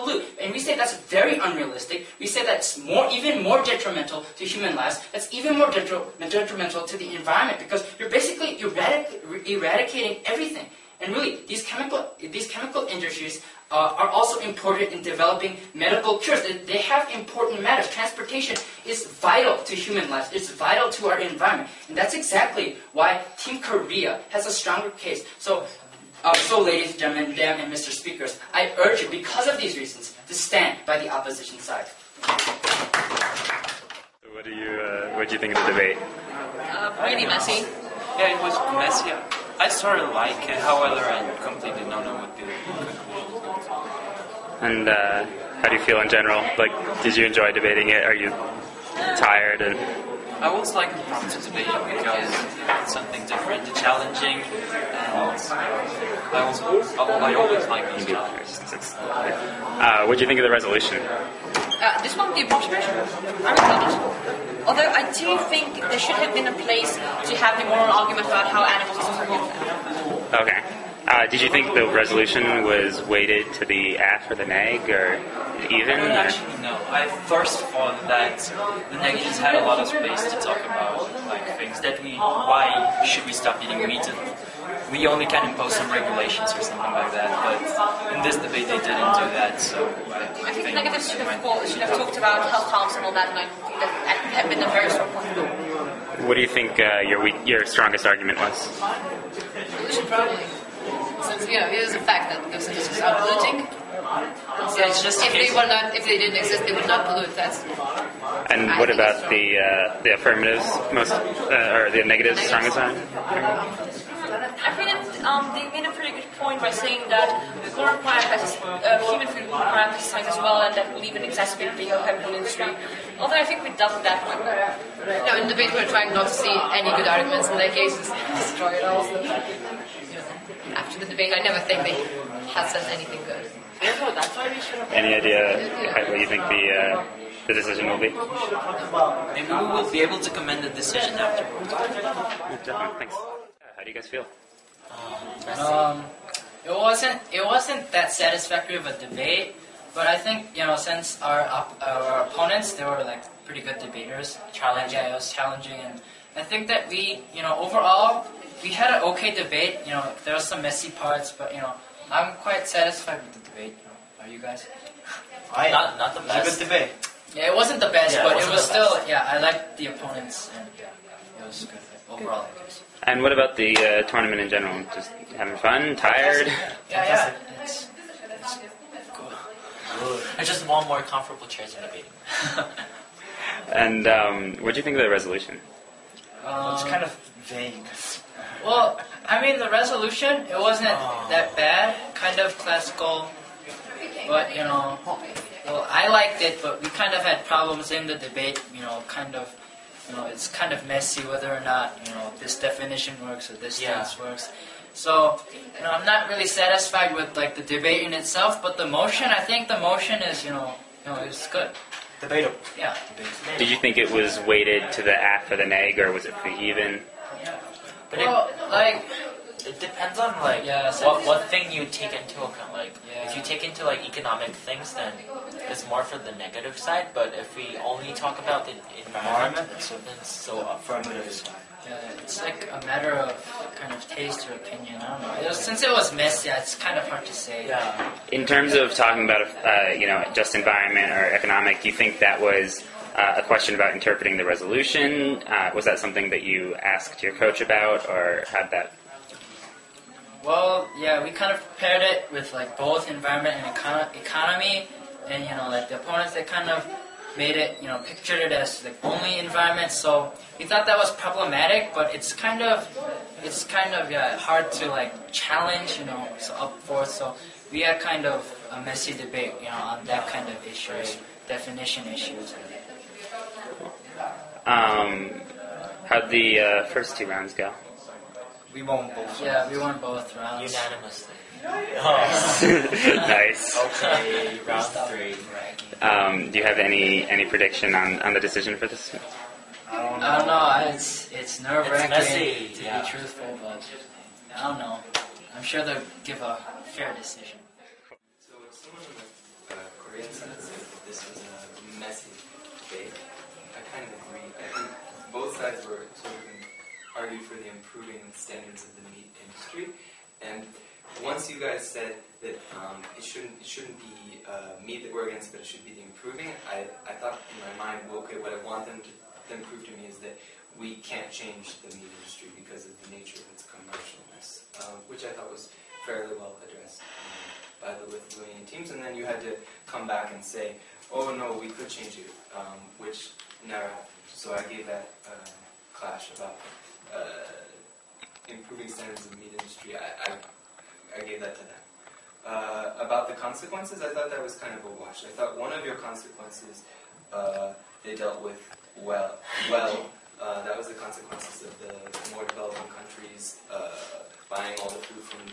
pollute. And we say that's very unrealistic. We say that's even more detrimental to human lives. That's even more detrimental to the environment because you're basically eradicating everything. And really, these chemical industries are also important in developing medical cures. They have important matters. Transportation is vital to human lives. It's vital to our environment. And that's exactly why Team Korea has a stronger case. So ladies and gentlemen, and Mr. Speakers, I urge you, because of these reasons, to stand by the opposition side. What do you think of the debate? Really messy. Yeah, it was messy. I sort of like it, however, I completely don't know what the conclusion. And how do you feel in general? Like, did you enjoy debating it? Are you tired? And I always like impromptu debating because it's something different, challenging, and I always like these challenges. what do you think of the resolution? This one, the abortion version, I really love it. Although I do think there should have been a place to have the moral argument about how animals are supposed to live. Okay. Did you think the resolution was weighted to the AF or the neg, or even? Actually, no. I first thought that the negatives had a lot of space to talk about, like things that why should we stop eating meat? And we only can impose some regulations or something like that. But in this debate, they didn't do that. So I think the negatives should have talked about health harms and all that, and I think that had been a very strong point. What do you think your strongest argument was? Pollution, probably. Since it is a fact that those industries are polluting. So yeah, it's just if they didn't exist, they would not pollute. That's. And what about the affirmatives or the negatives strongest argument? I think that they made a pretty good point by saying that food require human food require pesticides as well, and that will even exacerbate the chemical industry. Although I think we dealt with that one. No, in the debate we're trying not to see any good arguments in their cases, destroy it all. So, after the debate, I never think they have said anything good. Any idea what you think the decision will be? Maybe we will be able to commend the decision afterwards. Definitely. Thanks. How do you guys feel? It wasn't that satisfactory of a debate, but I think since our opponents, they were like pretty good debaters. Challenging. Yeah, it was challenging, and I think that we overall we had an okay debate. There were some messy parts, but I'm quite satisfied with the debate. Are you guys? Not the best. It was a good debate. Yeah, it wasn't the best, but it was still. Yeah, I liked the opponents, and it was good overall, I guess. And what about the tournament in general? Just having fun? Tired? Yeah. It's good. I just want more comfortable chairs in debating. And what do you think of the resolution? It's kind of vague. Well, I mean, the resolution, it wasn't that bad. Kind of classical, but well, I liked it, but we kind of had problems in the debate. It's kind of messy whether or not this definition works or this stance works. So I'm not really satisfied with like the debate in itself, but the motion, I think the motion is it's good. Debatable. Yeah. Did you think it was weighted to the AF or the neg, or was it pretty even? Well, it depends on what thing you take into account. If you take into economic things, then it's more for the negative side. But if we only talk about the environment, then so affirmative side. Yeah, it's like a matter of kind of taste or opinion. I don't know. Since it was messy, it's kind of hard to say. Yeah. In terms of talking about just environment or economic, do you think that was a question about interpreting the resolution? Was that something that you asked your coach about, or had that? Well, yeah, we kind of prepared it with both environment and economy, and the opponents, they kind of made it, pictured it as only environment. So we thought that was problematic, but it's kind of hard to challenge, so up forth. So we had kind of a messy debate, on that kind of issues, definition issues. How'd the first two rounds go? We won both. Yeah, we won both rounds. Unanimously. Nice. Okay, round 3. Do you have any prediction on the decision for this? I don't know. It's nerve-wracking It's to be truthful, but I don't know. I'm sure they'll give a fair decision. So someone this was a messy debate. I kind of agree. I think both sides were sort of argued for the improving standards of the meat industry, and once you guys said that it shouldn't be meat that we're against, but it should be the improving, I thought in my mind, well, okay, what I want them to then prove to me is that we can't change the meat industry because of the nature of its commercialness, which I thought was fairly well addressed by the Lithuanian teams. And then you had to come back and say, oh no, we could change it, which never happened. So I gave that clash about improving standards of the meat industry. I gave that to them. About the consequences, I thought that was kind of a wash. I thought one of your consequences they dealt with well. That was the consequences of the more developing countries buying all the food from